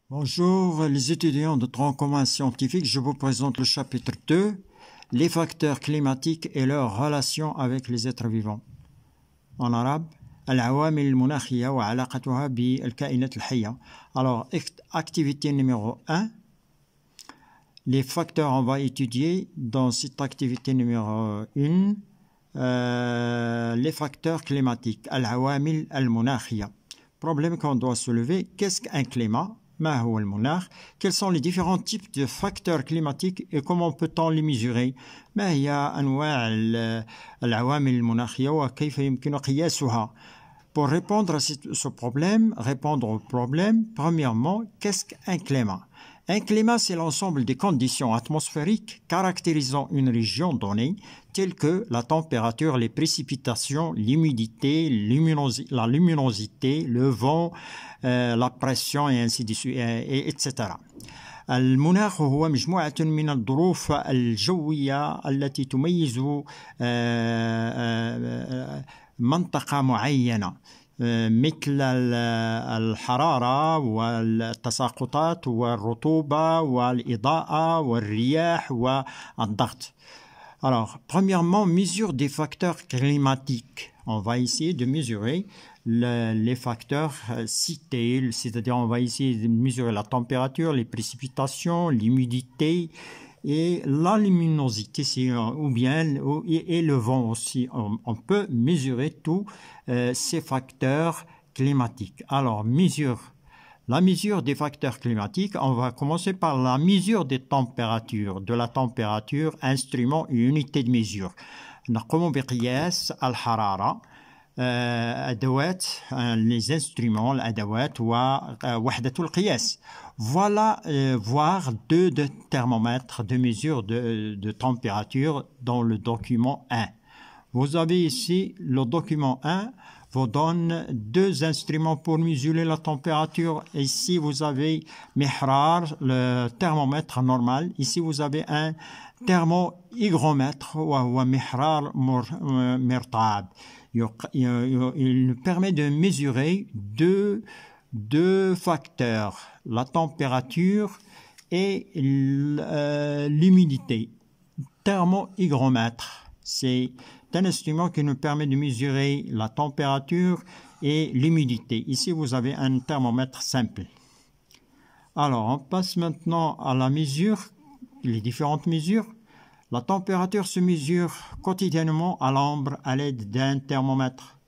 Bonjour les étudiants de tronc commun scientifique, je vous présente le chapitre 2, les facteurs climatiques et leurs relations avec les êtres vivants. En arabe, العوامل المناخية وعلاقتها بالكائنات الحية. Alors, activité numéro 1, les facteurs, on va étudier dans cette activité numéro 1, les facteurs climatiques, العوامل المناخية. Problème qu'on doit soulever, qu'est-ce qu'un climat? ما هو المناخ؟ Quels sont les différents types de facteurs climatiques et comment peut-on les mesurer؟ ما هي أنواع العوامل المناخية وكيف يمكن قياسها؟ Pour répondre à ce problème, répondre au problème, premièrement, qu'est-ce qu'un climat? Un climat, c'est l'ensemble des conditions atmosphériques caractérisant une région donnée, telles que la température, les précipitations, l'humidité, la luminosité, le vent, la pression et ainsi de suite, etc. المناخ هو مجموعة من الظروف الجوية التي تميز منطقة معينة مثل الحرارة والتساقطات والرطوبة والإضاءة والرياح والضغط. Alors, premièrement, mesure des facteurs climatiques. On va essayer de mesurer les facteurs cités, c'est-à-dire on va essayer de mesurer la température, les précipitations, l'humidité et la luminosité, ou bien et le vent aussi. On peut mesurer tous ces facteurs climatiques. Alors, la mesure des facteurs climatiques, on va commencer par la mesure des températures, de la température, instrument et unité de mesure. نقوم بقياس الحرارة أدوات les instruments الأدوات ووحدة القياس. Voilà voir deux thermomètres de mesure de température dans le document 1. Vous avez ici le document 1 vous donne deux instruments pour mesurer la température. Ici, vous avez mihrar, le thermomètre normal. Ici, vous avez un thermohygromètre ou mihrar mirtab. Il nous permet de mesurer deux facteurs, la température et l'humidité. Thermohygromètre, c'est un instrument qui nous permet de mesurer la température et l'humidité. Ici, vous avez un thermomètre simple. Alors, on passe maintenant à la mesure, les différentes mesures. La température se mesure quotidiennement à l'ombre à l'aide d'un thermomètre.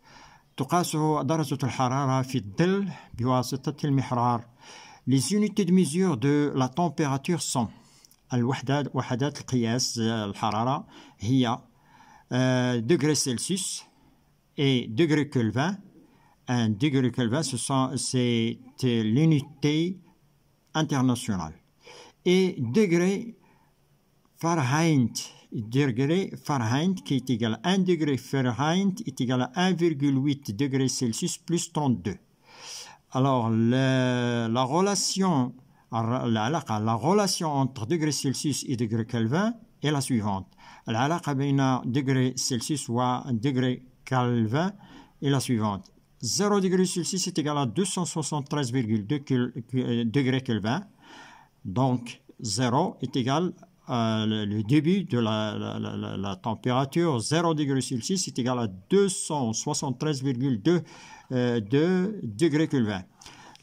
تقاس درجة الحرارة في الظل بواسطة المحرار. Les unités de mesure de la température sont وحدات القياس الحرارة هي degré Celsius et degré Kelvin. Un degré Kelvin, c'est l'unité internationale. Et degré Fahrenheit, qui est égal à 1 degré Fahrenheit est égal à 1,8 degré Celsius plus 32. Alors, la relation entre degré Celsius et degré Kelvin est la suivante. العلاقة بين degré Celsius و degré Kelvin est la suivante. 0 degré Celsius est égal à 273,2 degrés Kelvin. Donc, 0 est égal à le début de la température. 0 degré Celsius est égal à 273,2 degrés Kelvin.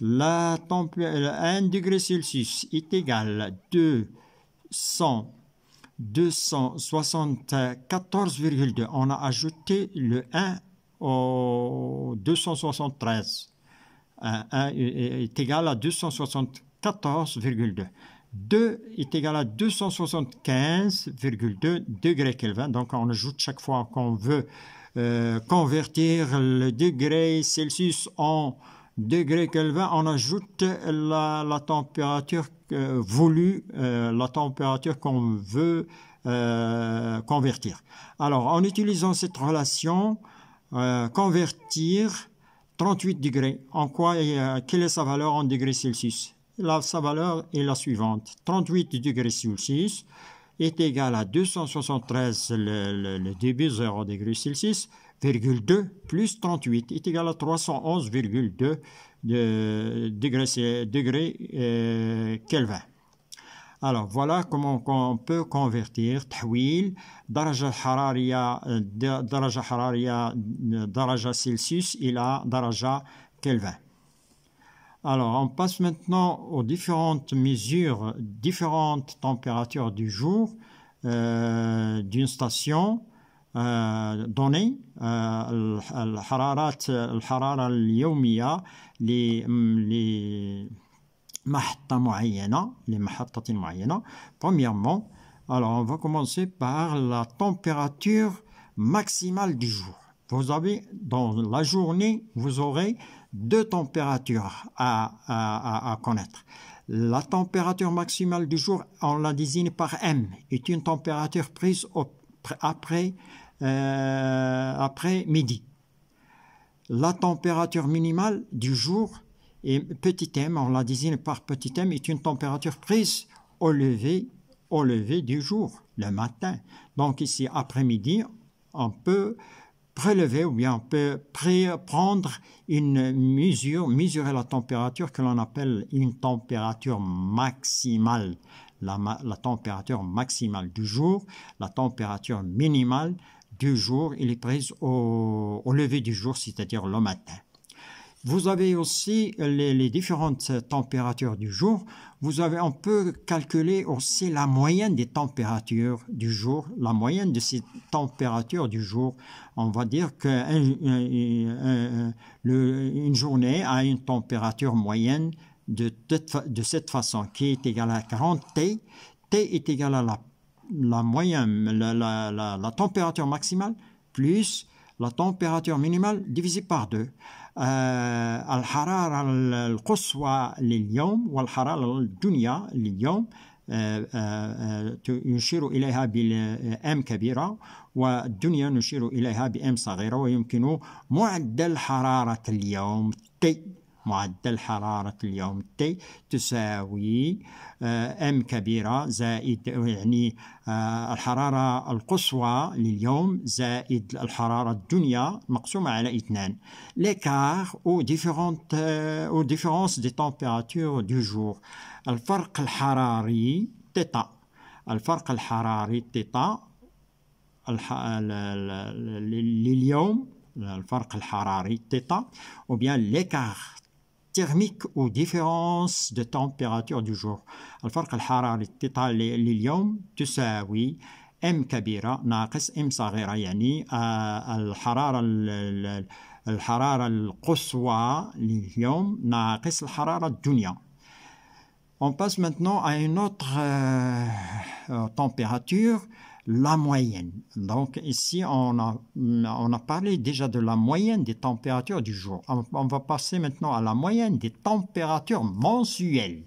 1 degré Celsius est égal à 274,2. On a ajouté le 1 au 273. 1 est égal à 274,2. 2 est égal à 275,2 degrés Kelvin. Donc, on ajoute chaque fois qu'on veut convertir le degré Celsius en degré Kelvin, on ajoute la température voulue, la température qu'on veut convertir. Alors, en utilisant cette relation, convertir 38 degrés, quelle est sa valeur en degrés Celsius? Sa valeur est la suivante. 38 degrés Celsius est égal à 273 le début 0 degrés Celsius 311,2 plus 38 est égal à 311,2 degrés Kelvin. Alors voilà comment on peut convertir تحويل درجة حرارية درجة سلسيوس إلى درجة Kelvin. Alors on passe maintenant aux différentes mesures, différentes températures du jour d'une station donnée. الحرارة اليومية محطة معينة لمحطة معينة. Premièrement, alors on va commencer par la température maximale du jour. Vous avez dans la journée, vous aurez deux températures à connaître. La température maximale du jour, on la désigne par M, est une température prise après midi. La température minimale du jour, et petit m, on la désigne par petit m, est une température prise au lever du jour, le matin. Donc ici, après-midi, on peut prélever ou bien on peut prendre une mesure, mesurer la température que l'on appelle une température maximale. La température maximale du jour, la température minimale du jour, elle est prise au lever du jour, c'est-à-dire le matin. Vous avez aussi les différentes températures du jour. On peut calculer aussi la moyenne des températures du jour. La moyenne de ces températures du jour, on va dire qu'une journée a une température moyenne de cette façon, qui est égale à 40 T. T est égal à la moyenne, la température maximale plus la température minimale divisée par 2. الحرارة القصوى لليوم والحرارة الدنيا لليوم نشير إليها بM كبيرة والدنيا نشير إليها بM صغيرة. ويمكن معدل حرارة اليوم T. معدل حرارة اليوم T تساوي M كبيرة زائد يعني الحرارة القصوى لليوم زائد الحرارة الدنيا مقسومة على 2. L'écart aux différences des températures du jour. الفرق الحراري تيتا. الفرق الحراري تيتا لليوم الفرق الحراري تيتا ou bien l'écart thermique aux différences de température du jour. الفرق الحراري تيتا لليوم تساوي M كبيرة ناقص M صغيرة يعني الحرارة القصوى لليوم ناقص الحرارة الدنيا. On passe maintenant à une autre température, la moyenne. Donc ici, on a parlé déjà de la moyenne des températures du jour. On va passer maintenant à la moyenne des températures mensuelles.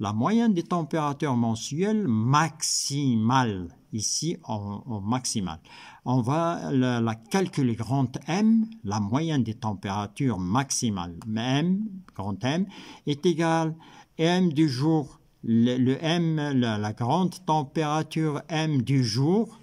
La moyenne des températures mensuelles maximales. Ici, en maximale. On va la calculer grand M, la moyenne des températures maximales. M, grand M, est égal M du jour, le M, la grande température M du jour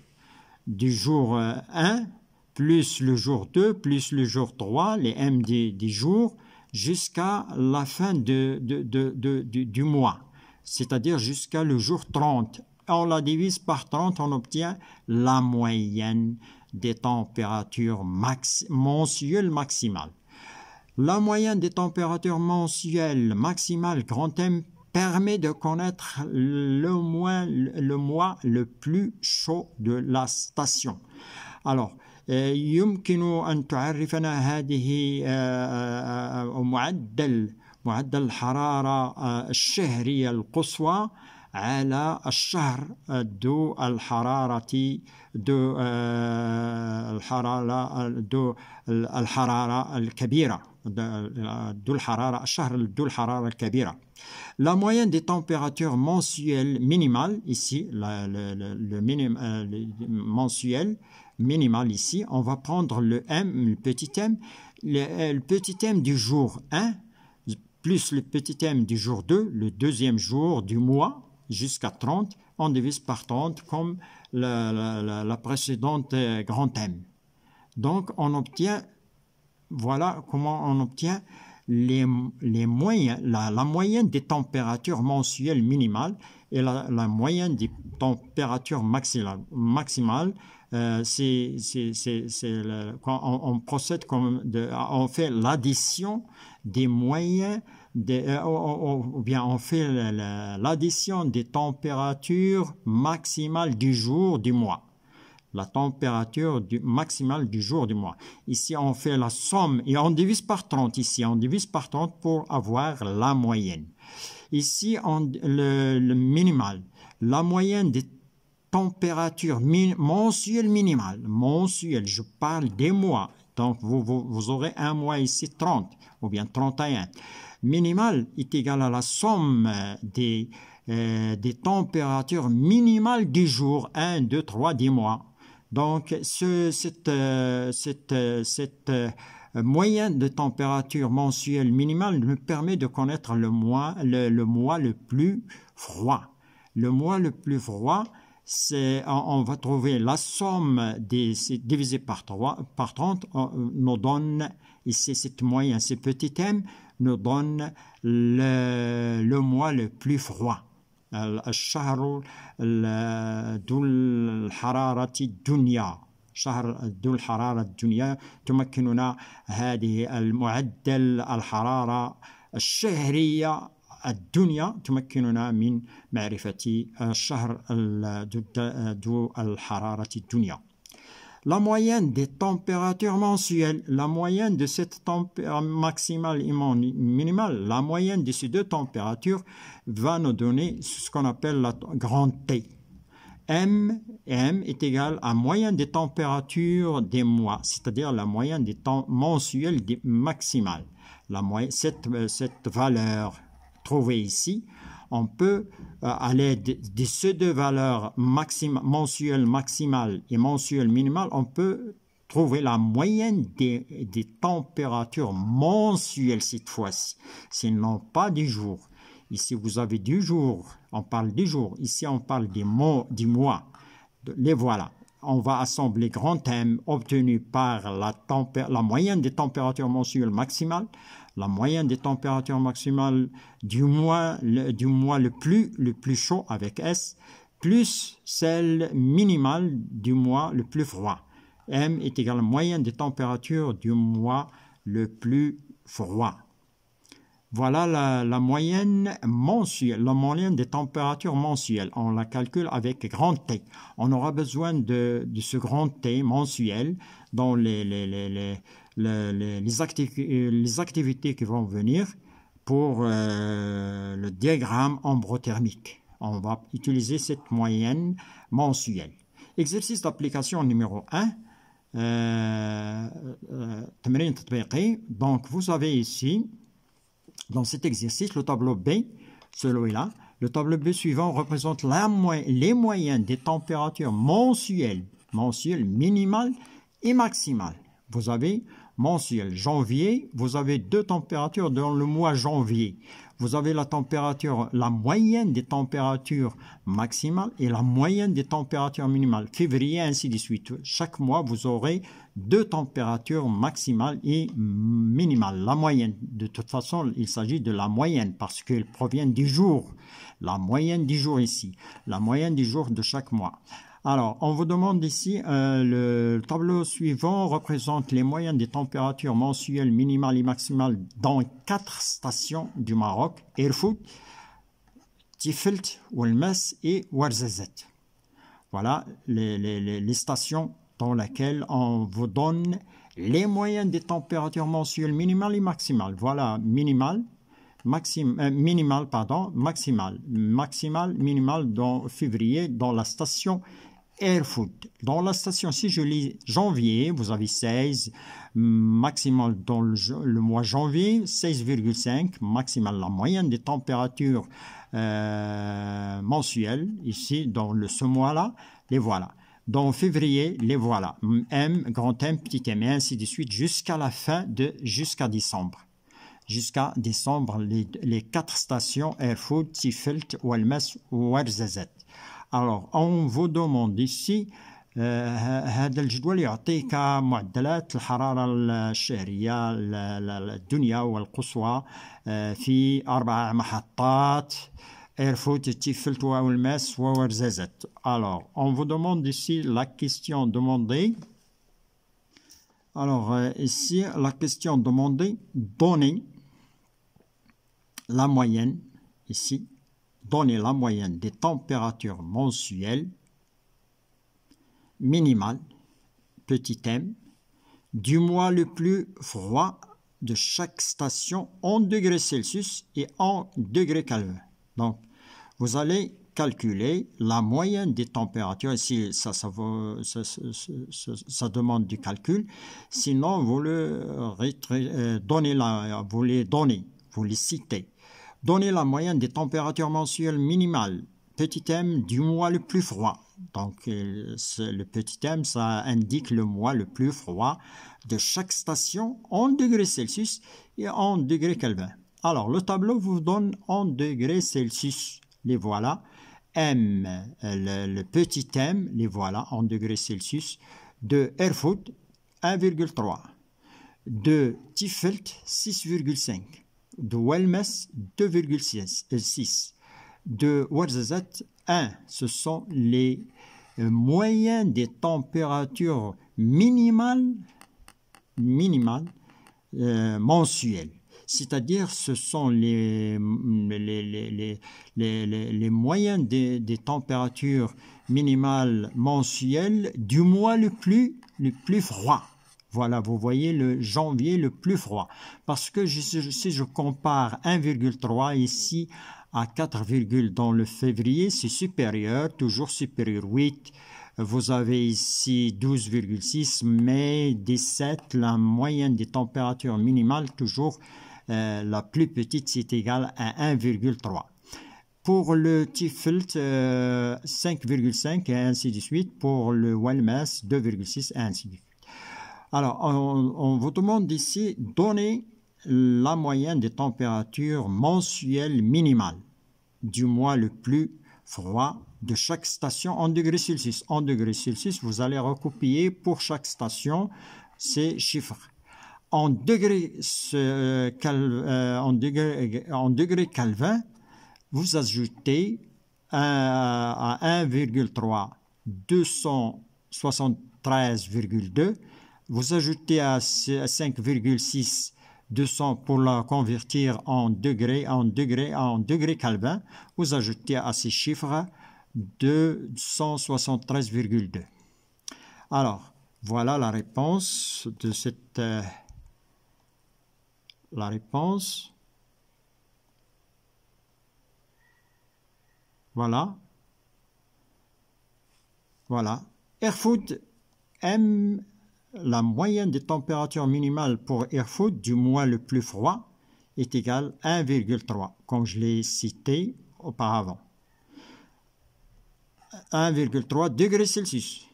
1, plus le jour 2, plus le jour 3, les M des jours, jusqu'à la fin du mois, c'est-à-dire jusqu'à le jour 30. On la divise par 30, on obtient la moyenne des températures mensuelles maximales. La moyenne des températures mensuelles maximales grand M permet de connaître le mois le plus chaud de la station. Alors, يمكن أن تعرفنا هذه معدل الحرارة الشهرية القصوى على الشهر ذو الحرارة الحرارة الكبيرة الشهر ذو الحرارة الكبيرة. La moyenne des températures mensuelles minimales, ici, le mensuel minimal ici, on va prendre le M, le petit M, le petit M du jour 1, plus le petit M du jour 2, le deuxième jour du mois, jusqu'à 30, on divise par 30 comme la précédente grand M. Donc, on obtient, voilà comment on obtient les moyens, la moyenne des températures mensuelles minimales et la moyenne des températures maximales. Quand on procède on fait l'addition des moyens, ou bien on fait l'addition des températures maximales du jour, du mois. La température maximale du jour du mois. Ici, on fait la somme et on divise par 30. Ici, on divise par 30 pour avoir la moyenne. Ici, le minimal. La moyenne des températures mensuelles minimales. Mensuelles, je parle des mois. Donc, vous aurez un mois ici 30 ou bien 31. Minimal est égal à la somme des températures minimales du jour, 1, 2, 3, 10 mois. Donc, cette moyenne de température mensuelle minimale nous permet de connaître le mois le plus froid. Le mois le plus froid, on va trouver la somme divisé par 30, nous donne, ici cette moyenne, ce petit m, nous donne le mois le plus froid. الشهر ذو الحرارة الدنيا شهر ذو الحرارة الدنيا تمكننا هذه المعدل الحرارة الشهرية الدنيا تمكننا من معرفة الشهر ذو الحرارة الدنيا. La moyenne des températures mensuelles, la moyenne de cette température maximale et minimale, la moyenne de ces deux températures va nous donner ce qu'on appelle la grande T. M est égal à moyenne des températures des mois, c'est-à-dire la moyenne des temps mensuels maximales. Cette valeur trouvée ici, on peut, à l'aide de ces deux valeurs mensuelles maximales et mensuelles minimales, on peut trouver la moyenne des températures mensuelles cette fois-ci. Ce n'est pas des jours. Ici, vous avez du jour, on parle des jours. Ici, on parle des mois. Les voilà. On va assembler grand thème obtenu par la moyenne des températures mensuelles maximales, la moyenne des températures maximales du mois le plus chaud avec S, plus celle minimale du mois le plus froid. M est égal à la moyenne des températures du mois le plus froid. Voilà la moyenne mensuelle, la moyenne des températures mensuelles. On la calcule avec grand T. On aura besoin de ce grand T mensuel dans les activités qui vont venir pour le diagramme ambrothermique. On va utiliser cette moyenne mensuelle. Exercice d'application numéro 1. Donc, vous avez ici, dans cet exercice, le tableau B, celui-là, le tableau B suivant représente les moyennes des températures mensuelles, minimales et maximales. Vous avez mensuel janvier, vous avez deux températures dans le mois janvier. Vous avez la moyenne des températures maximales et la moyenne des températures minimales. Février, ainsi de suite. Chaque mois, vous aurez deux températures maximales et minimales. La moyenne, de toute façon, il s'agit de la moyenne parce qu'elle provient du jour. La moyenne du jour ici. La moyenne du jour de chaque mois. Alors, on vous demande ici, le tableau suivant représente les moyennes des températures mensuelles, minimales et maximales dans 4 stations du Maroc, Erfoud, Tifelt, Ouelmess et Ouarzazate. Voilà les stations dans lesquelles on vous donne les moyennes des températures mensuelles, minimales et maximales. Voilà, maximale, minimale dans février, dans la station Erfoud. Dans la station, si je lis janvier, vous avez 16, maximal dans le mois janvier, 16,5, maximal la moyenne des températures mensuelles, ici dans ce mois-là, les voilà. Dans février, les voilà. M, grand M, petit m, et ainsi de suite, jusqu'à la fin jusqu'à décembre. Jusqu'à décembre, les 4 stations Erfoud, Tifelt, Ouelmess, Ouarzazate. Alors, on vous demande ici هذا الجدول يعطيك معدلات الحرارة الشهرية الدنيا والقصوى في 4 محطات إيرفوت تيفلت وأولماس وورزازات. Alors, on vous demande ici la question demandée. Alors, ici, la question demandée, donner la moyenne, ici, donner la moyenne des températures mensuelles minimales, petit m, du mois le plus froid de chaque station en degrés Celsius et en degrés Kelvin. Donc, vous allez calculer la moyenne des températures. Ici, ça demande du calcul. Sinon, vous vous les citez. Donnez la moyenne des températures mensuelles minimales, petit m, du mois le plus froid. Donc, le petit m, ça indique le mois le plus froid de chaque station en degrés Celsius et en degrés Kelvin. Alors, le tableau vous donne en degrés Celsius. Les voilà. M, le petit m, les voilà en degrés Celsius. De Erfurt, 1,3. De Tiefeld, 6,5. De Welmes, 2,6. De Ouarzazate, 1. Ce sont les moyennes des températures minimales mensuelles. C'est-à-dire, ce sont les moyennes des températures minimales mensuelles du mois le plus froid. Voilà, vous voyez le janvier le plus froid. Parce que si je compare 1,3 ici à 4, dans le février, c'est supérieur, toujours supérieur 8. Vous avez ici 12,6, mai 17, la moyenne des températures minimales, toujours la plus petite, c'est égal à 1,3. Pour le Tiefeld, 5,5 et ainsi de suite. Pour le Welmes, 2,6 et ainsi de suite. Alors, on vous demande ici, donner la moyenne des températures mensuelles minimales du mois le plus froid de chaque station en degrés Celsius. En degrés Celsius, vous allez recopier pour chaque station ces chiffres. En degrés Kelvin, vous ajoutez à 1,3 273,2. Vous ajoutez à 5,6 200 pour la convertir en degrés Kelvin. Vous ajoutez à ces chiffres 273,2. Alors, voilà la réponse de cette... la réponse. Voilà. Voilà. Erfurt aime la moyenne des températures minimales pour Erfurt du mois le plus froid est égale à 1,3, comme je l'ai cité auparavant. 1,3 degrés Celsius.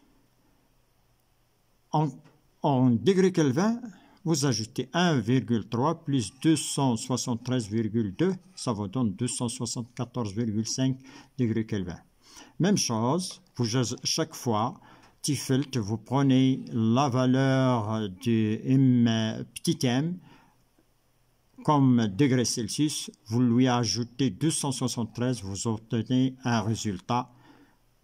En degrés Kelvin, vous ajoutez 1,3 plus 273,2, ça vous donne 274,5 degrés Kelvin. Même chose, chaque fois, Tiefeld, vous prenez la valeur de petit m comme degré Celsius, vous lui ajoutez 273, vous obtenez un résultat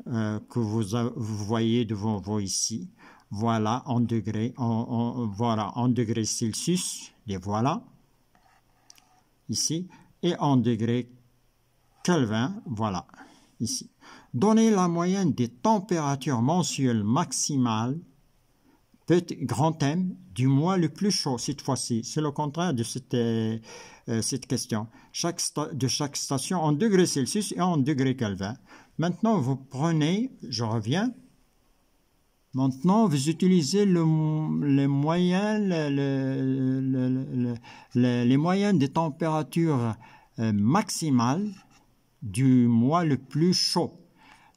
que vous voyez devant vous ici. Voilà en degrés, voilà en degrés Celsius, les voilà ici, et en degrés Kelvin, voilà ici. Donnez la moyenne des températures mensuelles maximales, grand M, du mois le plus chaud cette fois-ci. C'est le contraire de cette question. De chaque station en degrés Celsius et en degrés Kelvin. Maintenant, vous prenez, je reviens. Maintenant, vous utilisez les moyennes des températures maximales du mois le plus chaud.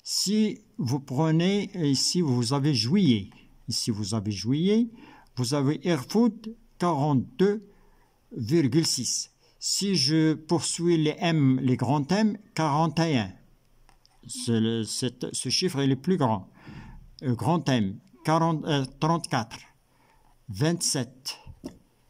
Si vous prenez, ici vous avez juillet. Ici vous avez juillet, vous avez Erfurt 42,6. Si je poursuis les grands M, 41. Ce chiffre est le plus grand. Grand M, 34, 27.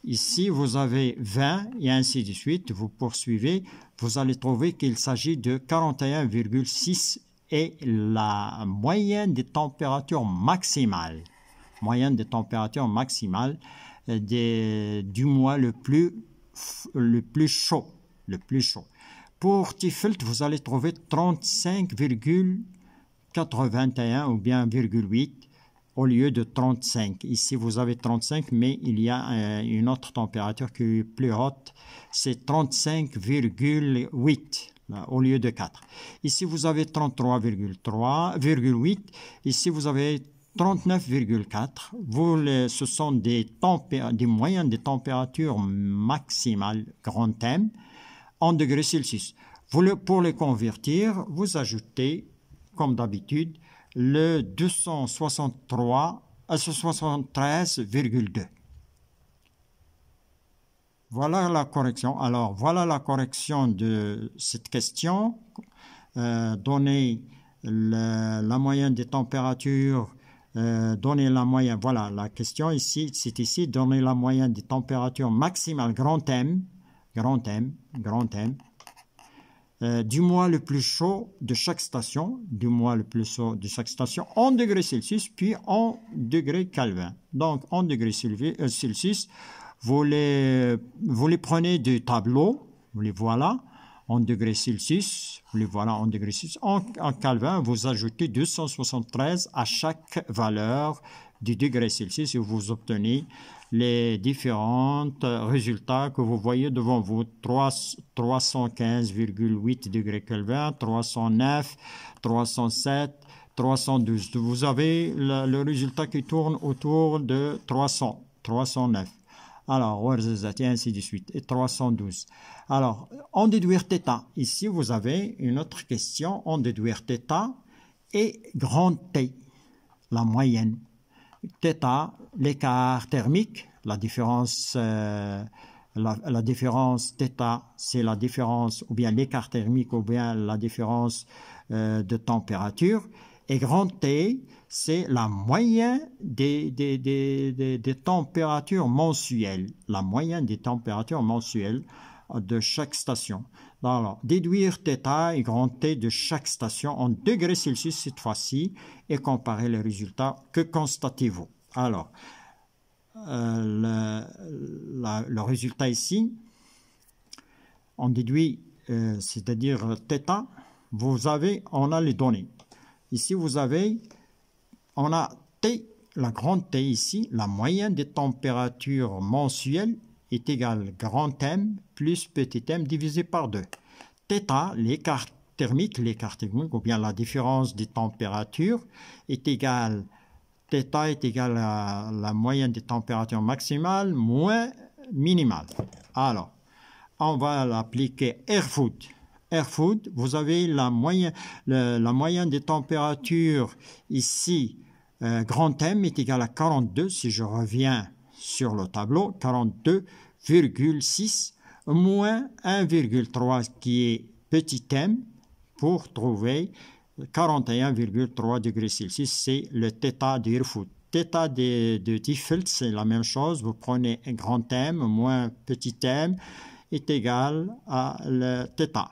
Ici, vous avez 20 et ainsi de suite. Vous poursuivez, vous allez trouver qu'il s'agit de 41,6 et la moyenne des températures maximales. Moyenne des températures maximales du mois le plus chaud. Pour Tifelt, vous allez trouver 35,81 ou bien 8 au lieu de 35. Ici, vous avez 35, mais il y a une autre température qui est plus haute. C'est 35,8 au lieu de 4. Ici, vous avez 33,8. Ici, vous avez 39,4. Ce sont des moyennes des températures maximales grand M en degrés Celsius. Pour les convertir, vous ajoutez, comme d'habitude, le 273,2. Voilà la correction. Alors, voilà la correction de cette question. Donner la moyenne des températures, donner la moyenne. Voilà, la question ici, c'est ici, donner la moyenne des températures maximales grand M, du mois le plus chaud de chaque station, en degrés Celsius, puis en degrés Kelvin. Donc, en degrés Celsius, vous les prenez du tableau, vous les voilà, en degrés Celsius, en Kelvin, vous ajoutez 273 à chaque valeur du degré Celsius et vous obtenez les différents résultats que vous voyez devant vous. 315,8 degrés Kelvin, 309, 307, 312. Vous avez le résultat qui tourne autour de 300, 309. Alors, et ainsi de suite, et 312. Alors, en déduire θ. Ici, vous avez une autre question. En déduire θ et grand T, la moyenne. θ, l'écart thermique, la différence θ, c'est la différence, ou bien l'écart thermique, ou bien la différence de température. Et grand T, c'est la moyenne des températures mensuelles. La moyenne des températures mensuelles de chaque station. Alors, déduire θ et grand T de chaque station en degrés Celsius cette fois-ci et comparer les résultats. Que constatez-vous? Alors, le résultat ici, on déduit, c'est-à-dire θ, on a les données. Ici, on a T, la grande T ici, la moyenne des températures mensuelles est égale grand M plus petit m divisé par 2. θ, l'écart thermique, ou bien la différence des températures, est égal, θ est égal à la moyenne des températures maximales moins minimales. Alors, on va l'appliquer AirFood. AirFood, vous avez la moyenne des températures ici, grand M est égal à 42, si je reviens sur le tableau, 42,6 moins 1,3 qui est petit m pour trouver 41,3 degrés Celsius, c'est le θ d'AirFood. θ de Tifelt, c'est la même chose, vous prenez un grand M moins petit m est égal à le θ.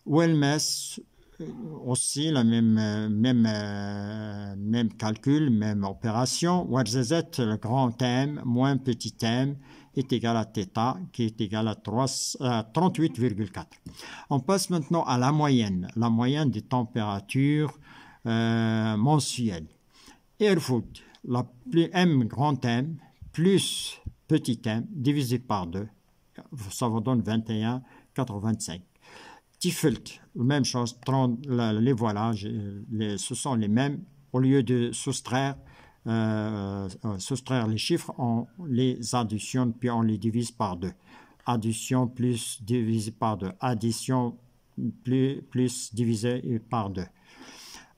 Welmess, aussi la même calcul, même opération. Warzazet, le grand M moins petit m est égal à θ qui est égal à 38,4. On passe maintenant à la moyenne des températures mensuelles. AirFood, M grand M plus petit m divisé par 2, ça vous donne 21,85. Tifelt, même chose, les voilà, ce sont les mêmes. Au lieu de soustraire les chiffres, on les additionne puis on les divise par 2. Addition plus divisé par 2. Addition plus divisé par 2.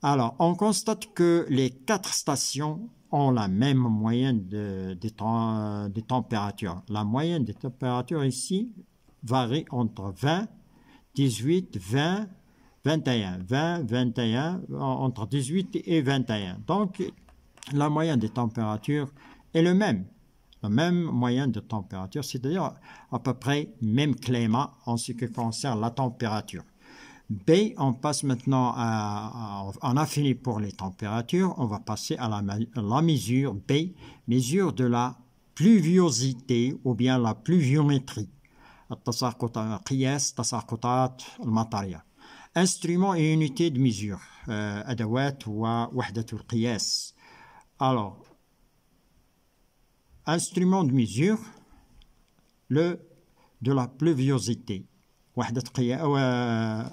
Alors, on constate que les 4 stations ont la même moyenne des températures. La moyenne des températures ici varie entre 20, 18, 20, 21. 20, 21, entre 18 et 21. Donc, la moyenne des températures est le même moyenne de température, c'est-à-dire à peu près même climat en ce qui concerne la température. B, on passe maintenant on a fini pour les températures, on va passer à la mesure B, mesure de la pluviosité ou bien la pluviométrie. قياس تساقطات المطرية. Instrument et unité de mesure, أدوات ووحدة القياس. Alors, instrument de mesure, de la pluviosité. وحدة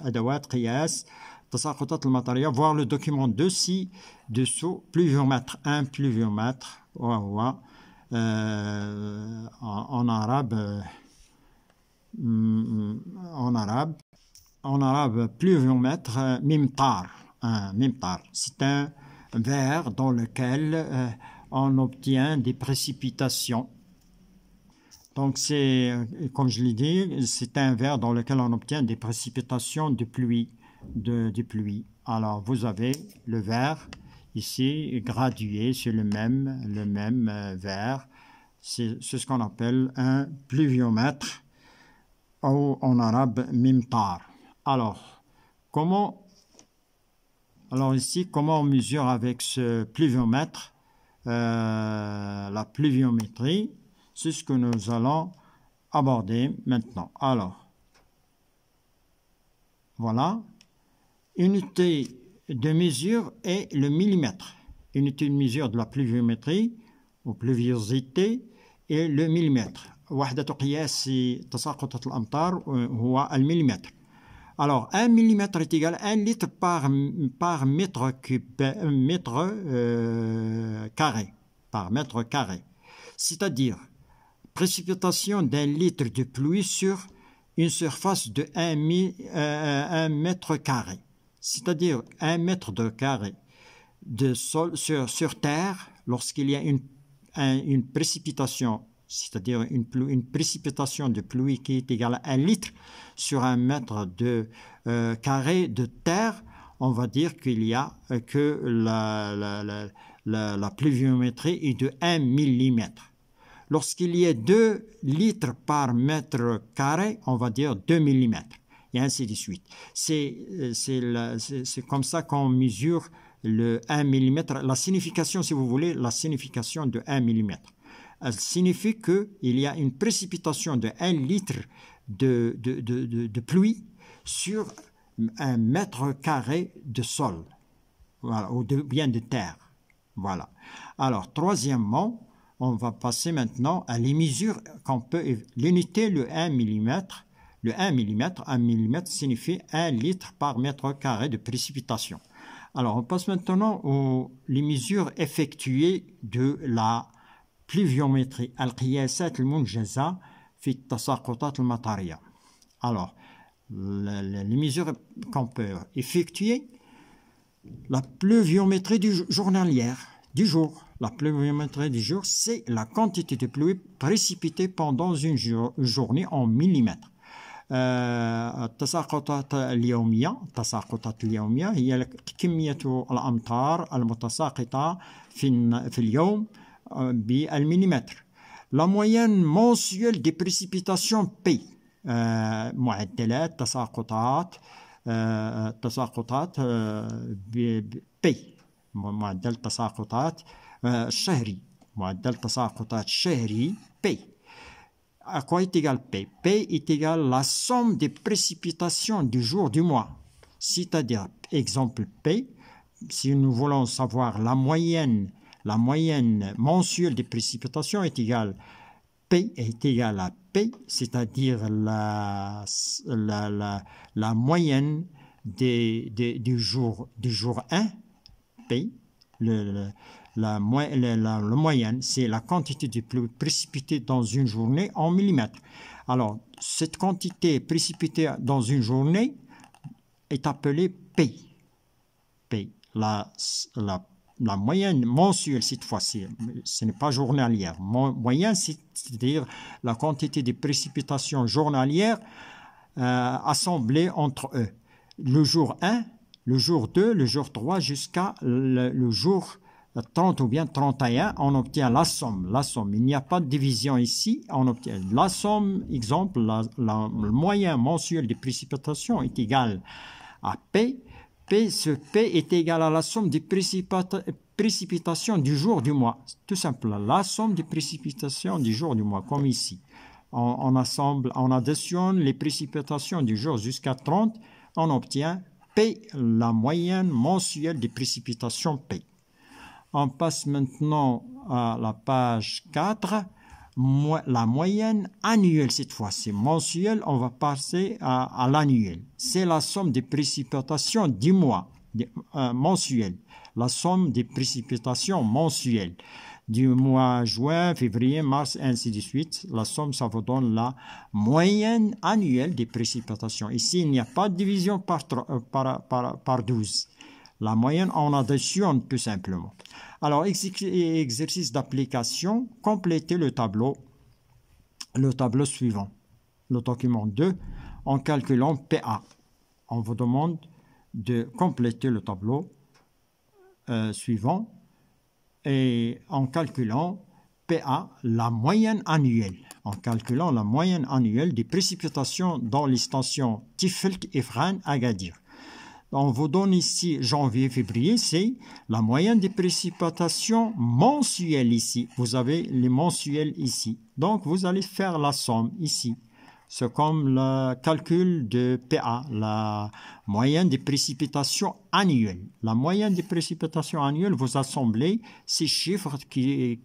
أدوات قياس تساقطات المطرية. Voir le document dessous, pluviomètre. Un pluviomètre, en arabe, pluviomètre, mimtar. C'est un verre dans lequel on obtient des précipitations. Donc, comme je l'ai dit, c'est un verre dans lequel on obtient des précipitations de pluie. Alors, vous avez le verre ici gradué sur le même verre. C'est ce qu'on appelle un pluviomètre, ou en arabe mimtar. Alors ici, comment on mesure avec ce pluviomètre la pluviométrie? C'est ce que nous allons aborder maintenant. Alors, voilà. Unité de mesure est le millimètre. Unité de mesure de la pluviométrie ou pluviosité est le millimètre. وحدة قياس تساقط الأمطار هو المليمتر. Alors, 1 millimètre est égal à 1 litre par mètre carré. C'est-à-dire, précipitation d'un litre de pluie sur une surface de 1 mètre carré. C'est-à-dire 1 mètre de carré de sol sur terre lorsqu'il y a une précipitation, c'est-à-dire une précipitation de pluie qui est égale à 1 litre sur 1 mètre de carré de terre, on va dire qu'il y a que la pluviométrie est de 1 millimètre. Lorsqu'il y a 2 litres par mètre carré, on va dire 2 millimètres, et ainsi de suite. C'est comme ça qu'on mesure le 1 millimètre. La signification, si vous voulez, la signification de 1 millimètre. Elle signifie qu'il y a une précipitation de 1 litre de pluie sur 1 mètre carré de sol, voilà, ou bien de terre. Voilà. Alors, troisièmement, on va passer maintenant à les mesures qu'on peut. L'unité, le 1 mm. Le 1 mm signifie 1 litre par mètre carré de précipitation. Alors, on passe maintenant aux les mesures effectuées de la pluviométrie. القياسات المنجزة في التساقطات المطرية. Alors, les mesures qu'on peut effectuer, la pluviométrie journalière du jour. La pluviométrie du jour, c'est la quantité de pluie précipitée pendant une journée en millimètres. التساقطات اليومية هي كمية الأمطار المتساقطة في اليوم بالمليمتر. La moyenne mensuelle des précipitations P. معدلات تساقطات P. معدل تساقطات شهري. معدل تساقطات شهري P. À quoi est égal P? P est égal à la somme des précipitations du jour du mois. C'est-à-dire, exemple P, si nous voulons savoir la moyenne mensuelle des précipitations est égale P est égal à P, c'est-à-dire la moyenne du jour 1, P, la moyenne, c'est la quantité de pluie précipitée dans une journée en millimètres. Alors, cette quantité précipitée dans une journée est appelée P. P. La moyenne mensuelle, cette fois-ci, ce n'est pas journalière. Moyenne, c'est-à-dire la quantité de précipitations journalières assemblées entre eux. Le jour 1, le jour 2, le jour 3 jusqu'à le jour 30 ou bien 31, on obtient la somme. La somme, il n'y a pas de division ici, on obtient la somme. Exemple, le moyen mensuel des précipitations est égal à P. Ce P est égal à la somme des précipitations du jour du mois. Tout simplement, la somme des précipitations du jour du mois, comme ici. On additionne les précipitations du jour jusqu'à 30, on obtient P, la moyenne mensuelle des précipitations P. On passe maintenant à la page 4, la moyenne annuelle cette fois-ci. Mensuelle, on va passer à l'annuel. C'est la somme des précipitations du mois mensuel. La somme des précipitations mensuelles du mois juin, février, mars, ainsi de suite. La somme, ça vous donne la moyenne annuelle des précipitations. Ici, il n'y a pas de division par 12. La moyenne, on additionne tout simplement. Alors, exercice d'application, complétez le tableau suivant. Le document 2, en calculant PA. On vous demande de compléter le tableau suivant et en calculant PA, la moyenne annuelle. En calculant la moyenne annuelle des précipitations dans les stations Tifelt, Ifrane, Agadir. On vous donne ici janvier, février, c'est la moyenne des précipitations mensuelles ici. Vous avez les mensuels ici. Donc, vous allez faire la somme ici. C'est comme le calcul de PA, la moyenne des précipitations annuelles. La moyenne des précipitations annuelles, vous assemblez ces chiffres qui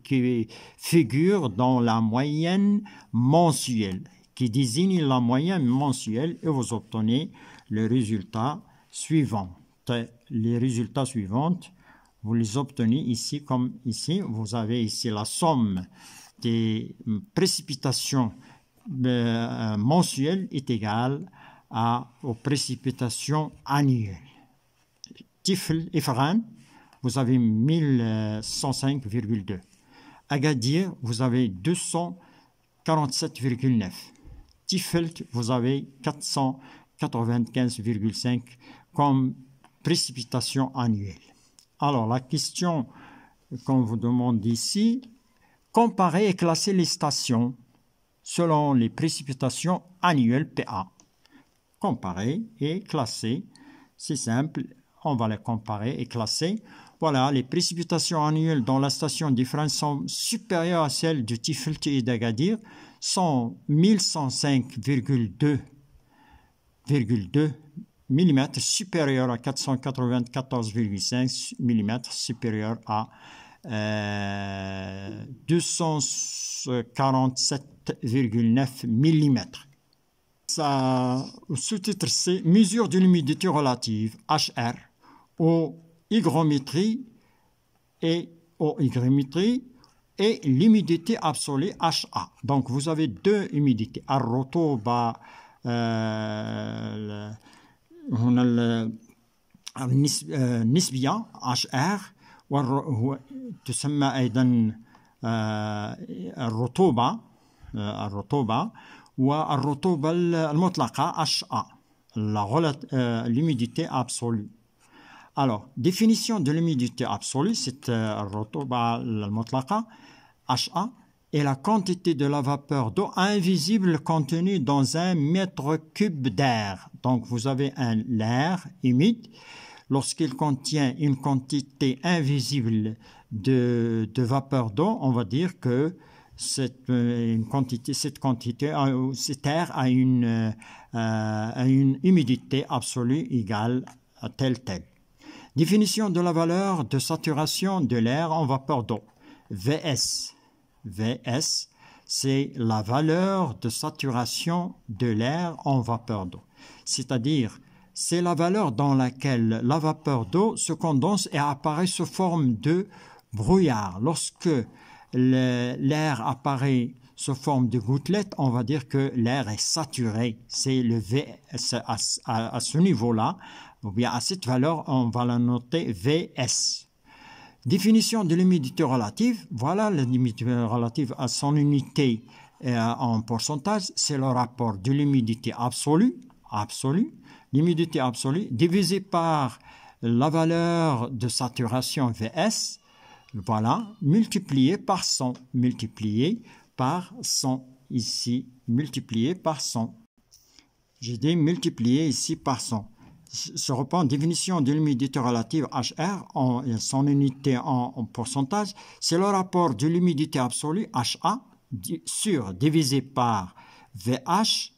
figurent dans la moyenne mensuelle, qui désigne la moyenne mensuelle et vous obtenez le résultat suivant. Les résultats suivants, vous les obtenez ici comme ici. Vous avez ici la somme des précipitations mensuelles est égale aux précipitations annuelles. Tifl, Ifrane, vous avez 1105,2. Agadir, vous avez 247,9. Tifelt, vous avez 495,5 comme précipitation annuelle. Alors, la question qu'on vous demande ici, comparer et classer les stations selon les précipitations annuelles PA. Comparer et classer, c'est simple, on va les comparer et classer. Voilà, les précipitations annuelles dans la station d'Ifrane sont supérieures à celles de Tifelt et d'Agadir, sont 1105,2 mm supérieur à 494,5 mm supérieur à 247,9 mm. Ça, sous-titre c'est mesure de l'humidité relative HR aux hygrométries et l'humidité absolue HA. Donc vous avez deux humidités. الرطوبة النسبية HR تسمى أيضا الرطوبة والرطوبة المطلقة HA, l'humidité absolue. Alors, définition de l'humidité absolue, c'est الرطوبة المطلقة HA est la quantité de la vapeur d'eau invisible contenue dans un mètre cube d'air. Donc, vous avez l'air humide. Lorsqu'il contient une quantité invisible de vapeur d'eau, on va dire que cet air a une humidité absolue égale à telle. Définition de la valeur de saturation de l'air en vapeur d'eau. VS, c'est la valeur de saturation de l'air en vapeur d'eau. C'est-à-dire, c'est la valeur dans laquelle la vapeur d'eau se condense et apparaît sous forme de brouillard. Lorsque l'air apparaît sous forme de gouttelettes, on va dire que l'air est saturé. C'est le VS à ce niveau-là, ou bien à cette valeur, on va la noter VS. Définition de l'humidité relative. Voilà l'humidité relative à son unité en pourcentage. C'est le rapport de l'humidité absolue, l'humidité absolue divisée par la valeur de saturation VS Voilà, multiplié par 100. Multiplié par 100. Ici, multiplié par 100. J'ai dit multiplié ici par 100. Se reprend définition de l'humidité relative HR, son unité en pourcentage, c'est le rapport de l'humidité absolue HA sur divisé par VS,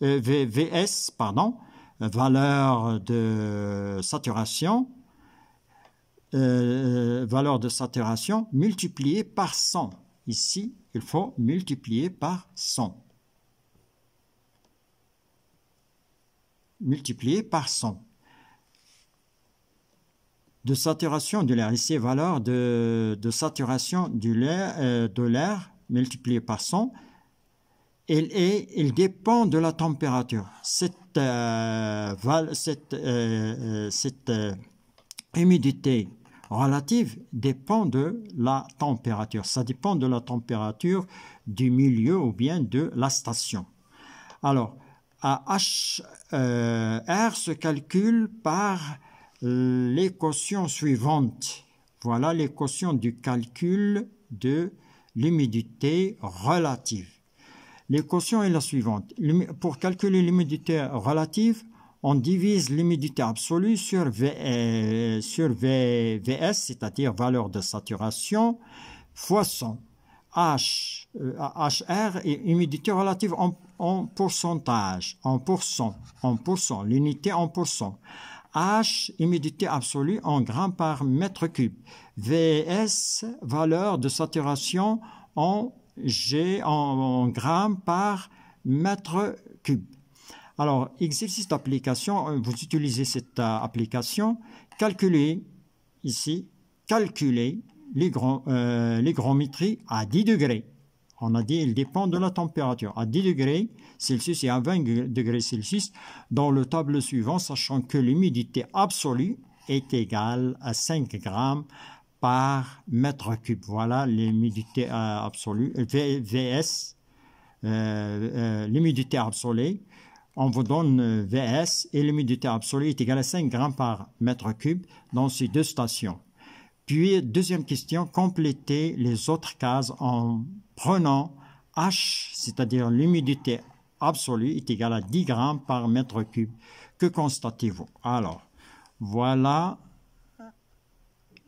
valeur de saturation, multiplié par 100. Ici, il faut multiplier par 100. Multiplié par 100. De saturation de l'air. Ici, valeur de saturation de l'air multiplié par 100. Il dépend de la température. Cette humidité relative dépend de la température. Ça dépend de la température du milieu ou bien de la station. Alors, HR se calcule par l'équation suivante. Voilà l'équation du calcul de l'humidité relative. L'équation est la suivante. Pour calculer l'humidité relative, on divise l'humidité absolue sur VS, c'est-à-dire valeur de saturation, fois 100. HR est humidité relative en pourcentage, en pourcent, l'unité en pourcent. H, humidité absolue en grammes par mètre cube. VS, valeur de saturation en grammes par mètre cube. Alors, exercice d'application, vous utilisez cette application, calculez l'hygrométrie à 10 degrés. On a dit il dépend de la température. À 10 degrés Celsius et à 20 degrés Celsius dans le tableau suivant, sachant que l'humidité absolue est égale à 5 grammes par mètre cube. Voilà l'humidité absolue, VS, l'humidité absolue. On vous donne VS et l'humidité absolue est égale à 5 grammes par mètre cube dans ces deux stations. Puis, deuxième question, complétez les autres cases en prenant H, c'est-à-dire l'humidité absolue est égale à 10 grammes par mètre cube. Que constatez-vous? Alors, voilà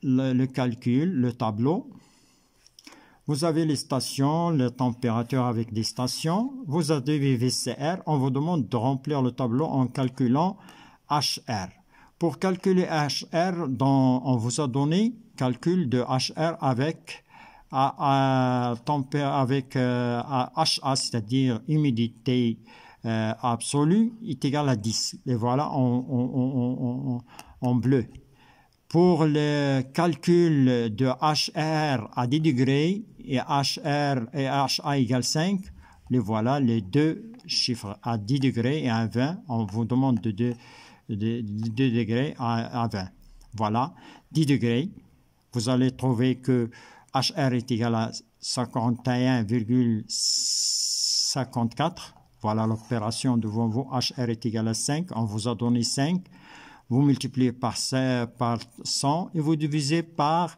le calcul, le tableau. Vous avez les stations, la température avec des stations. Vous avez VCR. On vous demande de remplir le tableau en calculant HR. Pour calculer HR, on vous a donné calcul de HR avec HA, c'est-à-dire humidité absolue, est égal à 10. Et voilà en bleu. Pour le calcul de HR à 10 degrés et HR et HA égale 5, les voilà les deux chiffres à 10 degrés et à 20. On vous demande de 2 degrés à 20. Voilà, 10 degrés. Vous allez trouver que HR est égal à 51,54. Voilà l'opération devant vous. HR est égal à 5. On vous a donné 5. Vous multipliez par 100 et vous divisez par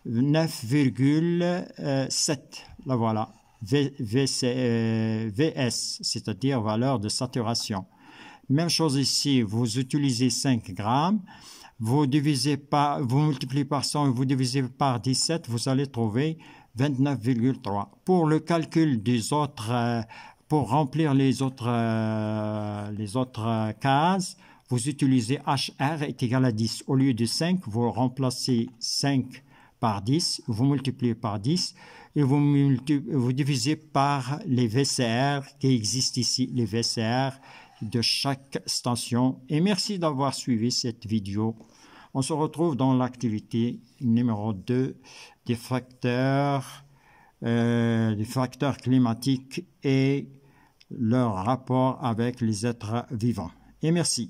9,7. Là voilà. VS, c'est-à-dire valeur de saturation. Même chose ici. Vous utilisez 5 grammes. Vous multipliez par 100 et vous divisez par 17, vous allez trouver 29,3. Pour le calcul des autres, pour remplir les autres cases, vous utilisez HR est égal à 10. Au lieu de 5, vous remplacez 5 par 10, vous multipliez par 10 et vous divisez par les VCR qui existent ici, les VCR de chaque station. Et merci d'avoir suivi cette vidéo. On se retrouve dans l'activité numéro 2 des facteurs climatiques et leur rapport avec les êtres vivants. Et merci.